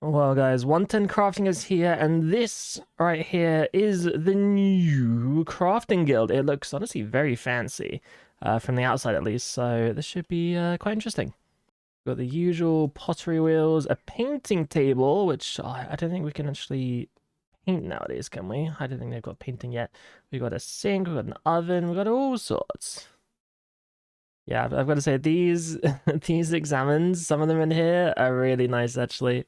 Well, guys, 110 Crafting is here, and this right here is the new crafting guild. It looks honestly very fancy, from the outside at least, so this should be quite interesting. We've got the usual pottery wheels, a painting table, which I don't think we can actually paint nowadays, can we? I don't think they've got painting yet. We've got a sink, we've got an oven, we've got all sorts. Yeah, I've got to say, these these examines, some of them in here are really nice, actually.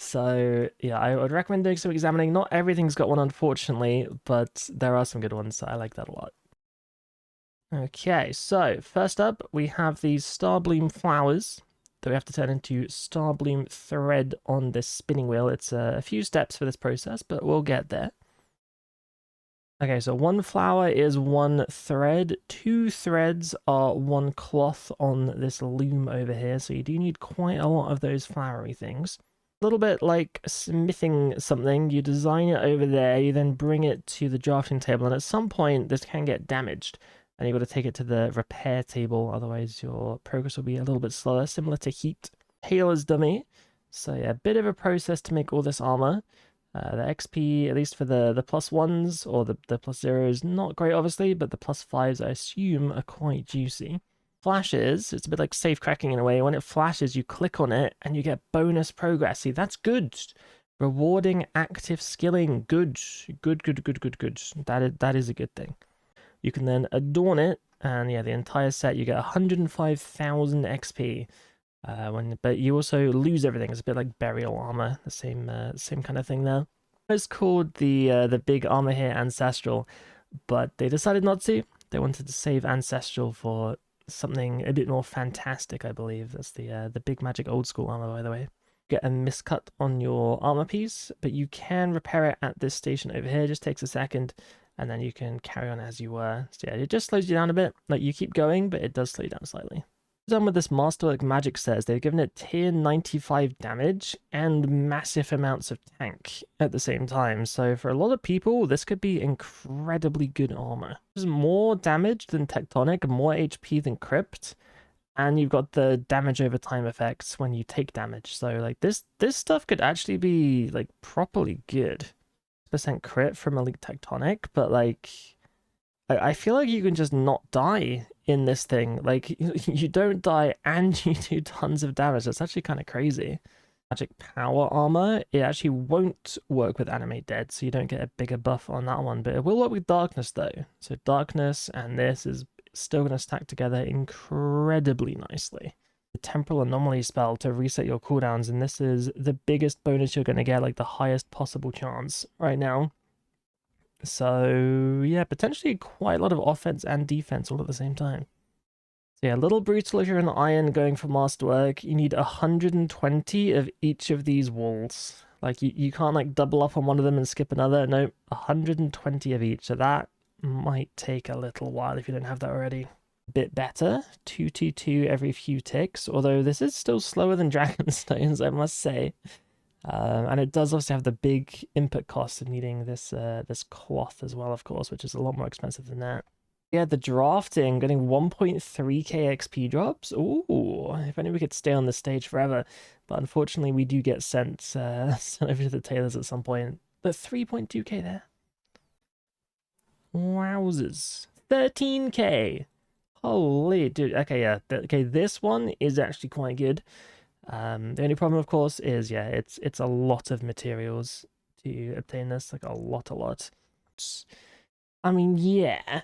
So, yeah, I would recommend doing some examining. Not everything's got one, unfortunately, but there are some good ones, so I like that a lot. Okay, so first up, we have these starbloom flowers that we have to turn into starbloom thread on this spinning wheel. It's a few steps for this process, but we'll get there. Okay, so one flower is one thread. Two threads are one cloth on this loom over here, so you do need quite a lot of those flowery things. A little bit like smithing something. You design it over there, you then bring it to the drafting table, and at some point this can get damaged, and you've got to take it to the repair table, otherwise your progress will be a little bit slower, similar to heat. Tailor's dummy. So yeah, a bit of a process to make all this armor. The XP, at least for the plus ones or the plus zeros, not great obviously, but the plus fives I assume are quite juicy. Flashes, it's a bit like safe cracking in a way. When it flashes, you click on it and you get bonus progress. See, that's good. Rewarding active skilling, good. Good. That is a good thing. You can then adorn it, and yeah, the entire set, you get 105,000 XP. But you also lose everything. It's a bit like burial armor, the same kind of thing there. It's called the big armor here Ancestral, but they decided not to. They wanted to save Ancestral for something a bit more fantastic, I believe. That's the big magic old school armor, by the way. Get a miscut on your armor piece, but you can repair it at this station over here. It just takes a second, and then you can carry on as you were. So yeah, it just slows you down a bit. Like, you keep going, but it does slow you down slightly. Done with this Masterwork magic says they've given it tier 95 damage and massive amounts of tank at the same time. So for a lot of people, this could be incredibly good armor. There's more damage than Tectonic, more HP than Crypt, and you've got the damage over time effects when you take damage. So like this stuff could actually be like properly good. Percent crit from Elite Tectonic, but like I feel like you can just not die in this thing. Like, you don't die and you do tons of damage. That's actually kind of crazy. Magic power armor, it actually won't work with animate dead, so you don't get a bigger buff on that one, but it will work with darkness though. So darkness and this is still going to stack together incredibly nicely. The temporal anomaly spell to reset your cooldowns, and this is the biggest bonus you're going to get, like the highest possible chance right now. So yeah, potentially quite a lot of offense and defense all at the same time. So yeah, a little brutal if you're an iron going for Masterwork. You need 120 of each of these walls. Like, you can't like double up on one of them and skip another. No, 120 of each. So that might take a little while if you don't have that already. Bit better, 222 every few ticks, although this is still slower than Dragonstones, I must say. And it does also have the big input cost of needing this cloth as well, of course, which is a lot more expensive than that. Yeah, the drafting, getting 1.3k XP drops. Ooh, if only we could stay on the stage forever. But unfortunately, we do get sent over to the tailors at some point. But 3.2k there. Wowzers. 13k. Holy dude. Okay, yeah. Okay, this one is actually quite good. The only problem, of course, is yeah, it's a lot of materials to obtain this, like a lot. I mean, yeah,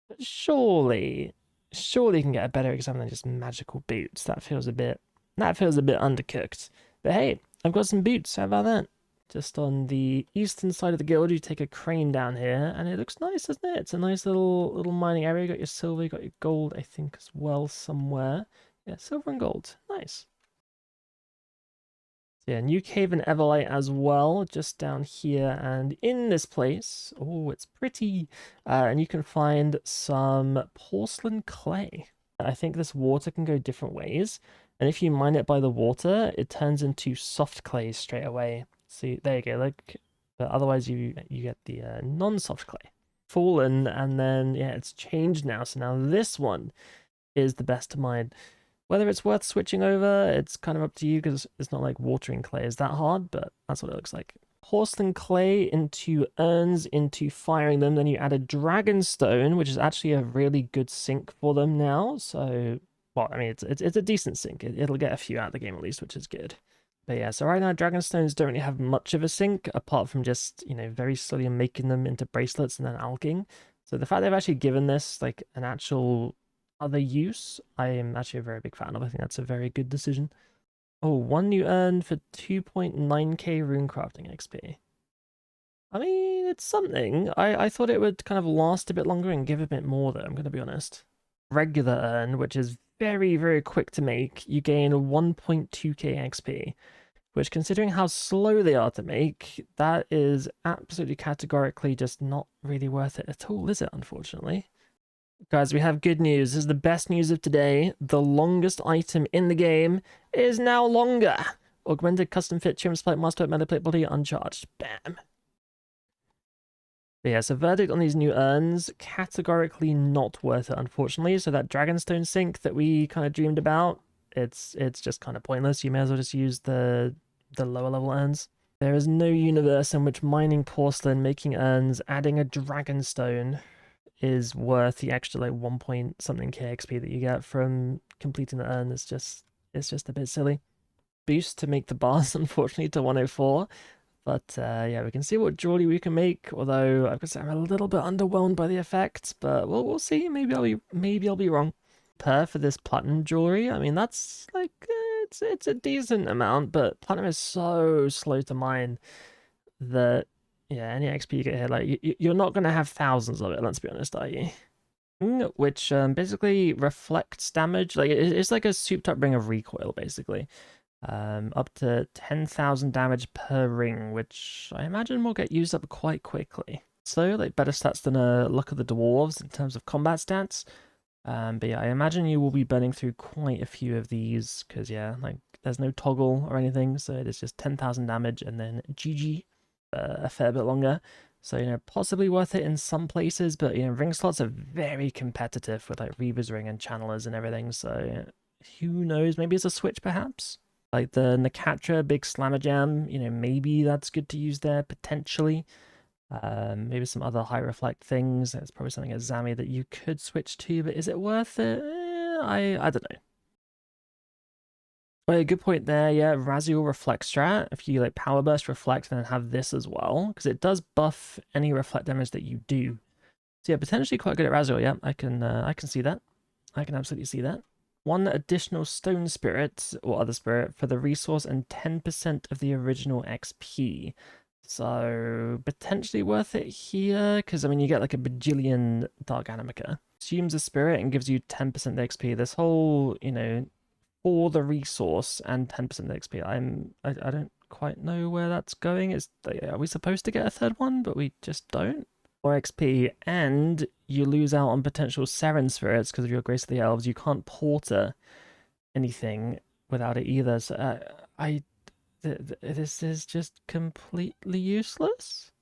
but surely you can get a better exam than just magical boots. That feels a bit undercooked. But hey, I've got some boots. How about that? Just on the eastern side of the guild, you take a crane down here, and it looks nice, doesn't it? It's a nice little mining area. You got your silver, you got your gold, I think, as well somewhere. Yeah, silver and gold. Nice. Yeah, New Cave and Everlight as well, just down here and in this place. Oh, it's pretty. And you can find some porcelain clay. I think this water can go different ways. And if you mine it by the water, it turns into soft clay straight away. See, there you go. Like, but otherwise you get the non-soft clay. Fallen, and then yeah, it's changed now. So now this one is the best to mine. Whether it's worth switching over, it's kind of up to you because it's not like watering clay is that hard, but that's what it looks like. Porcelain clay into urns, into firing them, then you add a dragon stone, which is actually a really good sink for them now. So, well, I mean, it's a decent sink. It'll get a few out of the game at least, which is good. But yeah, so right now dragon stones don't really have much of a sink apart from just, you know, very slowly making them into bracelets and then alking. So the fact they've actually given this like an actual other use, I am actually a very big fan of. I think that's a very good decision. Oh, one new urn for 2.9k rune crafting XP. I mean, it's something. I thought it would kind of last a bit longer and give a bit more, though, I'm going to be honest. Regular urn, which is very, very quick to make, you gain 1.2k XP, which, considering how slow they are to make, that is absolutely categorically just not really worth it at all, is it, unfortunately? Guys, we have good news. This is the best news of today. The longest item in the game is now longer. Augmented custom fit trim plate, masterwork, metal plate body, uncharged. Bam. But yeah, so verdict on these new urns, categorically not worth it, unfortunately. So that dragonstone sink that we kind of dreamed about, it's just kind of pointless. You may as well just use the lower level urns. There is no universe in which mining porcelain, making urns, adding a dragonstone is worth the extra like 1 point something k XP that you get from completing the urn. It's just a bit silly. Boost to make the bars, unfortunately, to 104. But yeah, we can see what jewelry we can make. Although I could say I'm a little bit underwhelmed by the effect, but we'll see. Maybe I'll be wrong. Per for this platinum jewelry, I mean that's like it's a decent amount, but platinum is so slow to mine that yeah, any XP you get here, like you're not gonna have thousands of it. Let's be honest, are you? Which basically reflects damage. Like it's like a souped-up ring of recoil, basically. Up to 10,000 damage per ring, which I imagine will get used up quite quickly. So, like better stats than Luck of the Dwarves in terms of combat stats. But yeah, I imagine you will be burning through quite a few of these because yeah, like there's no toggle or anything, so it is just 10,000 damage and then GG. A fair bit longer, so you know, possibly worth it in some places, but you know, ring slots are very competitive with like Reaver's Ring and Channelers and everything, so who knows, maybe it's a switch perhaps? Like the Nakatra big Slammer Jam, you know, maybe that's good to use there potentially. Maybe some other high reflect things. There's probably something at Zami that you could switch to, but is it worth it? I don't know. Well, good point there. Yeah, Raziel Reflect strat. If you like Power Burst Reflect, then have this as well, because it does buff any reflect damage that you do. So yeah, potentially quite good at Raziel. Yeah, I can see that. I can absolutely see that. One additional Stone Spirit or other spirit for the resource and 10% of the original XP. So potentially worth it here, because I mean you get like a bajillion Dark Animica. Assumes a spirit and gives you 10% XP. This whole, you know, for the resource and 10% XP. I don't quite know where that's going. Are we supposed to get a third one, but we just don't? More XP, and you lose out on potential Seren spirits because of your Grace of the Elves. You can't porter anything without it either. So this is just completely useless.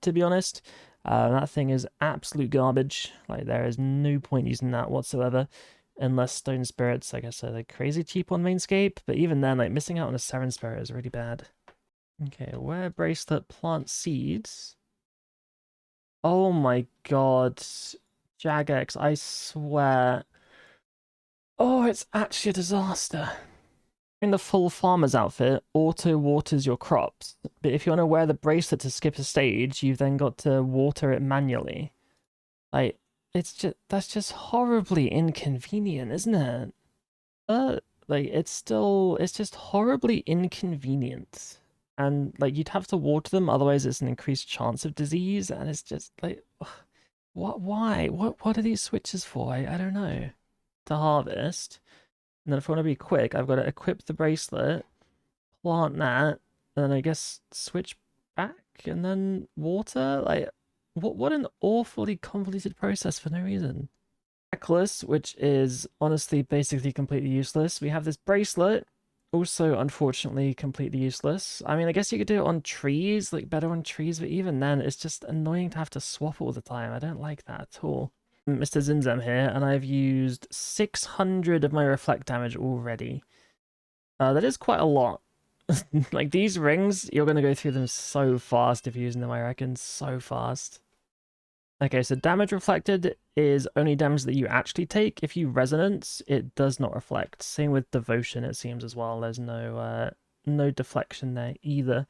To be honest, that thing is absolute garbage. Like there is no point using that whatsoever. Unless Stone Spirits, like I said, are crazy cheap on Mainscape, but even then, like missing out on a Seren Spirit is really bad. Okay, where Bracelet plant seeds. Oh my god. Jagex, I swear. Oh, it's actually a disaster. In the full farmer's outfit, auto waters your crops, but if you want to wear the bracelet to skip a stage, you've then got to water it manually. Like, that's just horribly inconvenient, isn't it? Like it's just horribly inconvenient. And like you'd have to water them, otherwise it's an increased chance of disease, and it's just like why? What are these switches for? I don't know. To harvest. And then if I want to be quick, I've got to equip the bracelet, plant that, and then I guess switch back and then water? Like what an awfully convoluted process for no reason. Necklace, which is honestly basically completely useless. We have this bracelet, also unfortunately completely useless. I mean, I guess you could do it on trees, like better on trees, but even then, it's just annoying to have to swap all the time. I don't like that at all. Mr. Zinzam here, and I've used 600 of my reflect damage already. That is quite a lot. Like, these rings, you're going to go through them so fast if you're using them, I reckon, so fast. Okay, so damage reflected is only damage that you actually take. If you resonance, it does not reflect. Same with devotion, it seems, as well. There's no deflection there either.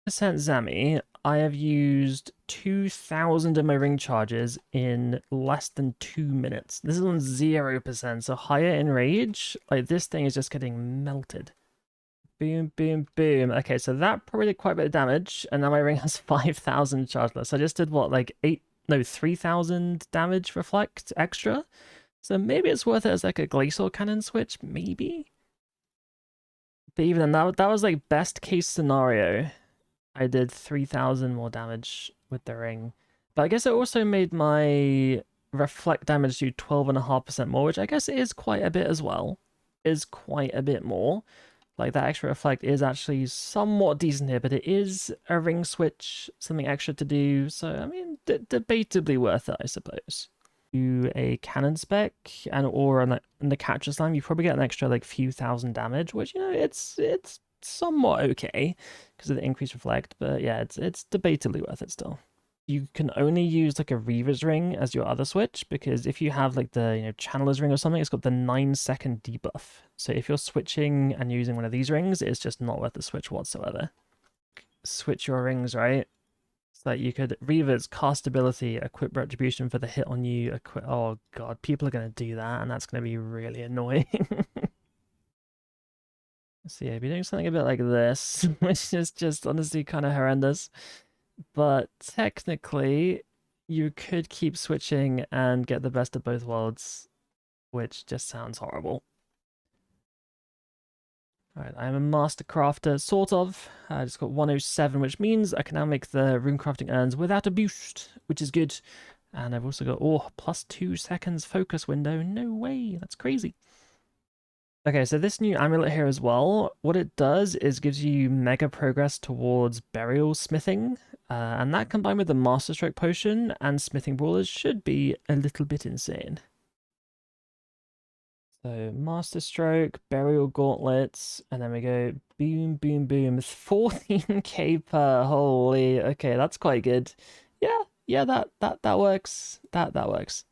Percent Zami, I have used 2,000 of my ring charges in less than 2 minutes. This is on 0%, so higher in rage, like this thing is just getting melted. Boom, boom, boom. Okay, so that probably did quite a bit of damage, and now my ring has 5,000 chargeless. I just did what, like 3,000 damage reflect extra? So maybe it's worth it as like a glacial cannon switch, maybe? But even then, that was like best case scenario. I did 3,000 more damage with the ring. But I guess it also made my reflect damage do 12.5% more, which I guess is quite a bit as well. Is quite a bit more. Like, that extra reflect is actually somewhat decent here, but it is a ring switch, something extra to do. So, I mean, debatably worth it, I suppose. Do a cannon spec or on the catcher slam, you probably get an extra like few thousand damage, which, you know, it's somewhat okay because of the increased reflect, but yeah, it's debatably worth it still. You can only use like a Reaver's ring as your other switch, because if you have like the Channeler's ring or something, it's got the 9-second debuff. So if you're switching and using one of these rings, it's just not worth the switch whatsoever. Switch your rings, right? So that you could Reaver's cast ability, equip retribution for the hit on you, oh god, people are gonna do that, and that's gonna be really annoying. So yeah, be doing something a bit like this, which is just honestly kind of horrendous. But technically, you could keep switching and get the best of both worlds, which just sounds horrible. Alright, I'm a master crafter, sort of. I just got 107, which means I can now make the rune crafting urns without a boost, which is good. And I've also got, plus 2 seconds focus window. No way, that's crazy. Okay, so this new amulet here as well, what it does is gives you mega progress towards burial smithing, and that combined with the Masterstroke potion and smithing brawlers should be a little bit insane. So Masterstroke, burial gauntlets, and then we go boom, boom, boom. 14k per, holy, okay, that's quite good. Yeah, that works. That works.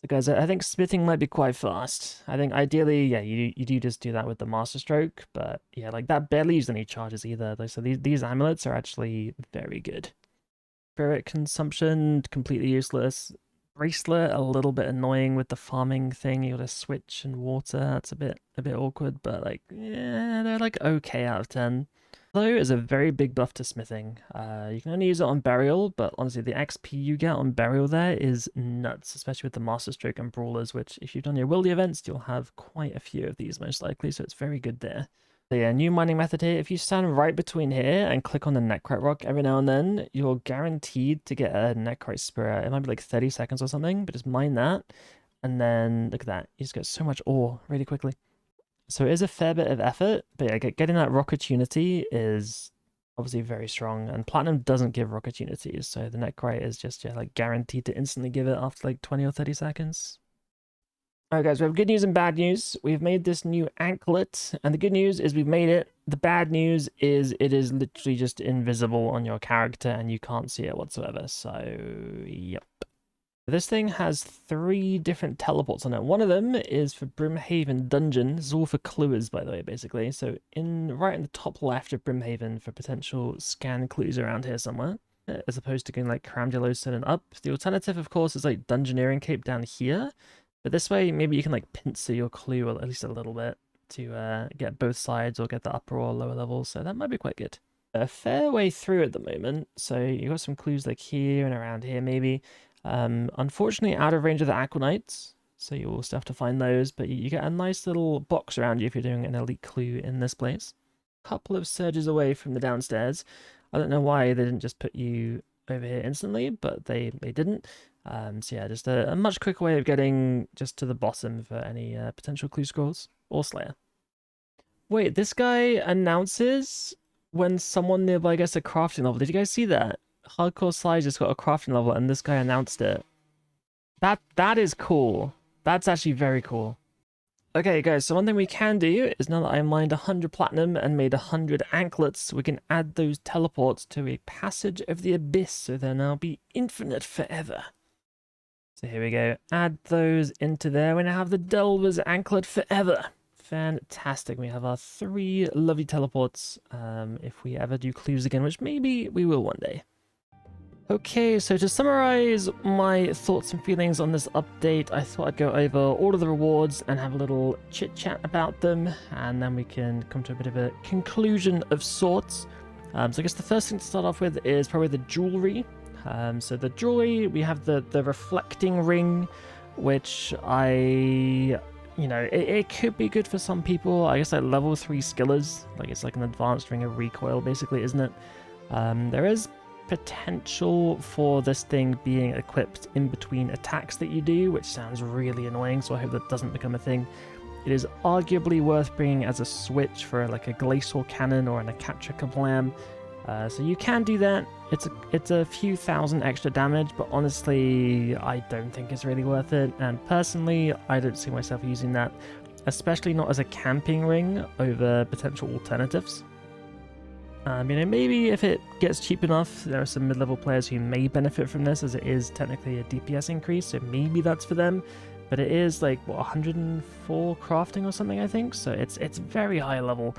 So guys, I think smithing might be quite fast. I think ideally, yeah, you do just do that with the Masterstroke, but yeah, like that barely uses any charges either. Like, so these amulets are actually very good. Spirit consumption, completely useless. Bracelet, a little bit annoying with the farming thing. You gotta switch and water. That's a bit awkward, but like, yeah, they're like okay out of 10. Though is a very big buff to smithing. You can only use it on burial, but honestly, the XP you get on burial there is nuts, especially with the Masterstroke and brawlers, which if you've done your wildy events, you'll have quite a few of these most likely, so it's very good there. So yeah, new mining method here. If you stand right between here and click on the Necrite rock every now and then, you're guaranteed to get a Necrite spirit. It might be like 30 seconds or something, but just mine that. And then look at that. You just get so much ore really quickly. So it is a fair bit of effort, but yeah, getting that Rockatunity is obviously very strong, and Platinum doesn't give Rockatunities, so the Necrite is just like guaranteed to instantly give it after like 20 or 30 seconds. Alright guys, we have good news and bad news. We've made this new anklet, and the good news is we've made it. The bad news is it is literally just invisible on your character and you can't see it whatsoever, so yep. This thing has 3 different teleports on it. One of them is for Brimhaven Dungeon. This is all for clues, by the way, basically. So right in the top left of Brimhaven for potential scan clues around here somewhere, as opposed to going like Caramdulosin and up. The alternative, of course, is like Dungeoneering Cape down here. But this way, maybe you can like pincer your clue at least a little bit to get both sides or get the upper or lower levels. So that might be quite good. A fair way through at the moment. So you got some clues like here and around here, maybe. Unfortunately, out of range of the Aquanites, so you'll still have to find those, but you get a nice little box around you if you're doing an elite clue in this place. Couple of surges away from the downstairs. I don't know why they didn't just put you over here instantly, but they didn't. So yeah, just a much quicker way of getting just to the bottom for any potential clue scrolls or Slayer. Wait, this guy announces when someone nearby gets a crafting level. Did you guys see that? Hardcore Sly just got a crafting level and this guy announced it. That is cool. That's actually very cool. Okay, guys, so one thing we can do is now that I mined 100 platinum and made 100 anklets, we can add those teleports to a passage of the abyss, so they'll now be infinite forever. So here we go. Add those into there. We now have the Delver's Anklet forever. Fantastic. We have our 3 lovely teleports if we ever do clues again, which maybe we will one day. Okay, so to summarize my thoughts and feelings on this update, I thought I'd go over all of the rewards and have a little chit-chat about them, and then we can come to a bit of a conclusion of sorts. So I guess the first thing to start off with is probably the jewelry. So the jewelry, we have the reflecting ring, which it could be good for some people. I guess like level 3 skillers, like it's like an advanced ring of recoil basically, isn't it? There is potential for this thing being equipped in between attacks that you do, which sounds really annoying, so I hope that doesn't become a thing. It is arguably worth bringing as a switch for like a glacial cannon or an Akatra Kablam. So you can do that. It's a few thousand extra damage, but honestly, I don't think it's really worth it. And personally, I don't see myself using that, especially not as a camping ring over potential alternatives. Maybe if it gets cheap enough, there are some mid-level players who may benefit from this, as it is technically a DPS increase, so maybe that's for them. But it is like, what, 104 crafting or something, I think? So it's very high level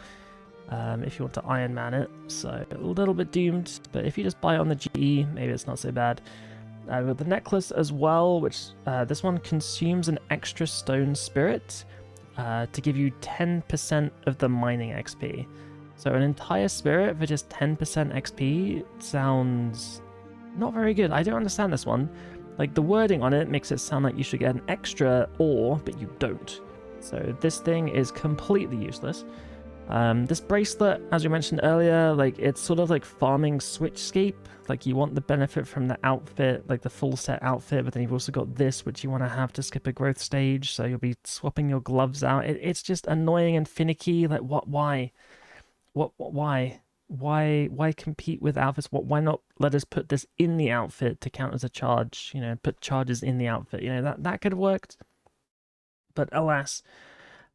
if you want to Iron Man it. So a little bit doomed, but if you just buy it on the GE, maybe it's not so bad. With the necklace as well, which this one consumes an extra stone spirit to give you 10% of the mining XP. So an entire spirit for just 10% XP sounds not very good. I don't understand this one. Like, the wording on it makes it sound like you should get an extra ore, but you don't. So this thing is completely useless. This bracelet, as we mentioned earlier, like, it's sort of like farming switchscape. Like, you want the benefit from the outfit, like the full set outfit, but then you've also got this, which you want to have to skip a growth stage, so you'll be swapping your gloves out. It's just annoying and finicky. Like, why? Why compete with outfits? Why not let us put this in the outfit to count as a charge? Put charges in the outfit. That could have worked. But alas.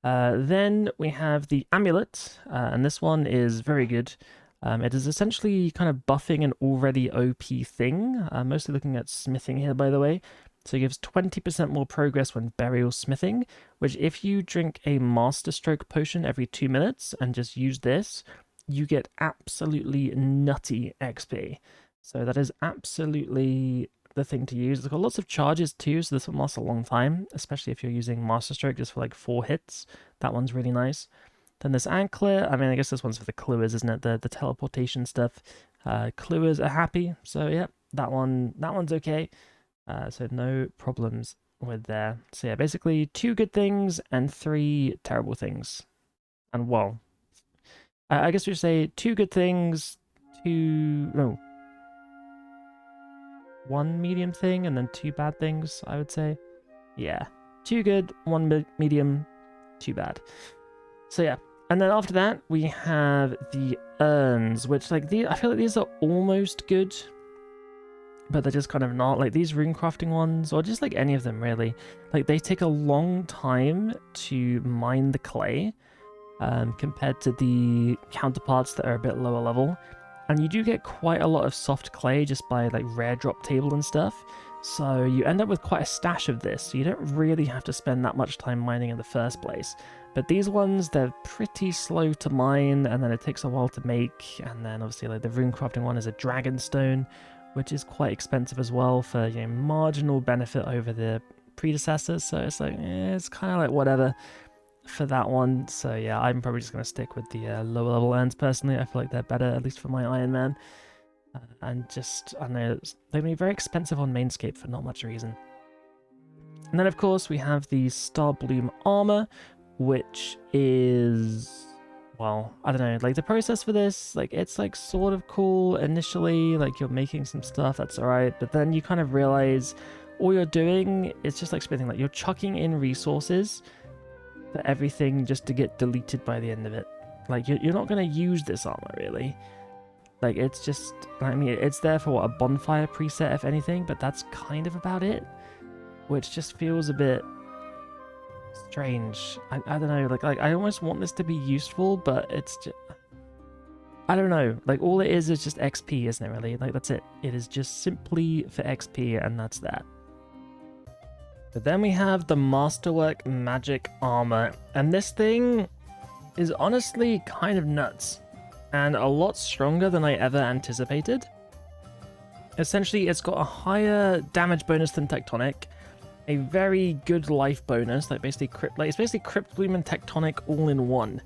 Then we have the amulet, and this one is very good. It is essentially kind of buffing an already OP thing. Mostly looking at smithing here, by the way. So it gives 20% more progress when burial smithing, which if you drink a Master Stroke potion every 2 minutes and just use this, you get absolutely nutty XP. So that is absolutely the thing to use. It's got lots of charges too, so this one lasts a long time, especially if you're using Master Stroke just for like 4 hits. That one's really nice. Then this Anklet, I guess this one's for the cluers, isn't it? The teleportation stuff. Cluers are happy, so yeah, that one's okay. So no problems with there. So yeah, basically 2 good things and 3 terrible things. And well, I guess we should say 2 good things, 1 medium thing, and then 2 bad things, I would say. Yeah, 2 good, 1 medium, 2 bad. So yeah, and then after that, we have the urns, which I feel like these are almost good, but they're just kind of not. Like these rune crafting ones, or just like any of them really, like they take a long time to mine the clay compared to the counterparts that are a bit lower level. And you do get quite a lot of soft clay just by like rare drop table and stuff. So you end up with quite a stash of this. So you don't really have to spend that much time mining in the first place. But these ones, they're pretty slow to mine, and then it takes a while to make. And then obviously like the rune crafting one is a dragonstone, which is quite expensive as well for, marginal benefit over the predecessors. So it's like, it's kind of like whatever for that one. So yeah, I'm probably just going to stick with the lower level urns personally. I feel like they're better, at least for my Iron Man. And just, I don't know, they're going to be very expensive on Mainscape for not much reason. And then of course we have the starbloom armor, which is, well, I don't know, like the process for this, like it's like sort of cool initially, like you're making some stuff, that's alright, but then you kind of realize all you're doing is just like spending, like you're chucking in resources for everything just to get deleted by the end of it. Like you're not going to use this armor really. Like, it's just, I mean, it's there for what, a bonfire preset, if anything, but that's kind of about it, which just feels a bit strange. I don't know, like I almost want this to be useful, but it's just, I don't know, like all it is just XP, isn't it, really? Like, that's it. It is just simply for XP, and that's that. But then we have the Masterwork Magic Armor, and this thing is honestly kind of nuts, and a lot stronger than I ever anticipated. Essentially, it's got a higher damage bonus than Tectonic, a very good life bonus, like basically it's basically Crypt Bloom and Tectonic all in one.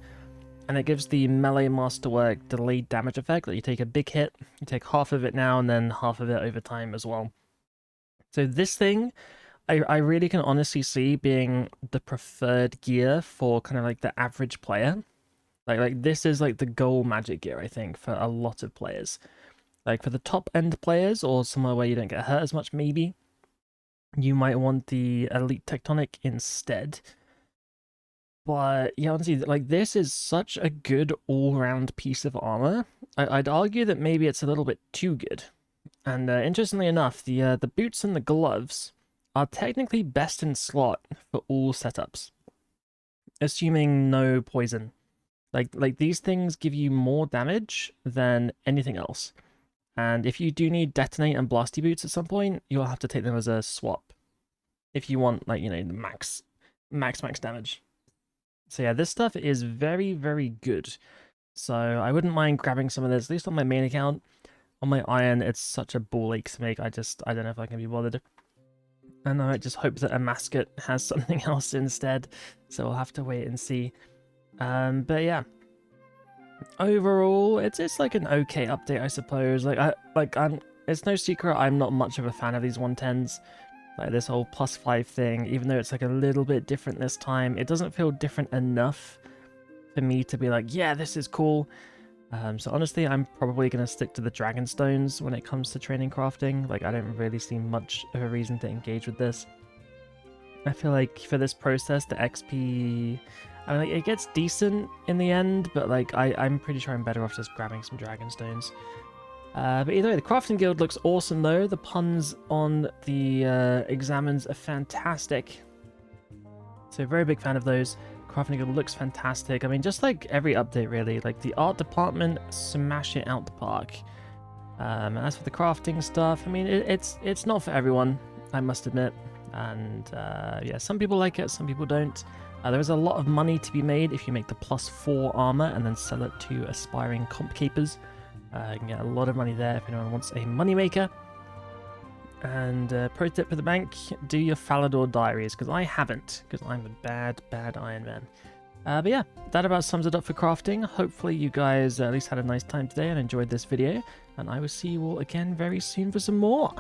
And it gives the melee Masterwork delayed damage effect, like you take a big hit, you take half of it now, and then half of it over time as well. So this thing, I really can honestly see being the preferred gear for kind of like the average player. Like this is like the goal magic gear, I think, for a lot of players. Like for the top end players, or somewhere where you don't get hurt as much, maybe you might want the Elite Tectonic instead. But yeah, honestly, like this is such a good all-round piece of armor. I'd argue that maybe it's a little bit too good. And interestingly enough, the boots and the gloves are technically best in slot for all setups, assuming no poison. Like these things give you more damage than anything else. And if you do need detonate and blasty boots at some point, you'll have to take them as a swap if you want, like, you know, max damage. So yeah, this stuff is very, very good. So I wouldn't mind grabbing some of this, at least on my main account. On my iron, it's such a ball ache to make. I don't know if I can be bothered. And I just hope that a mascot has something else instead. So we'll have to wait and see. But yeah, overall, it's like an okay update, I suppose. It's no secret I'm not much of a fan of these 110s. Like this whole +5 thing, even though it's like a little bit different this time, it doesn't feel different enough for me to be like, yeah, this is cool. So honestly, I'm probably going to stick to the Dragon Stones when it comes to training crafting. Like, I don't really see much of a reason to engage with this. I feel like for this process, the XP, I mean, like, it gets decent in the end, but like, I'm pretty sure I'm better off just grabbing some Dragon Stones. But either way, the Crafting Guild looks awesome though. The puns on the examines are fantastic. So very big fan of those. Crafting Guild looks fantastic. I mean, just like every update really, like the art department, smash it out the park. And as for the crafting stuff, I mean, it's not for everyone, I must admit. And yeah, some people like it, some people don't. There is a lot of money to be made if you make the +4 armor and then sell it to aspiring comp capers. You can get a lot of money there if anyone wants a moneymaker. And pro tip for the bank, do your Falador diaries, because I haven't, because I'm a bad Iron Man. But yeah, that about sums it up for crafting. Hopefully you guys at least had a nice time today and enjoyed this video, and I will see you all again very soon for some more.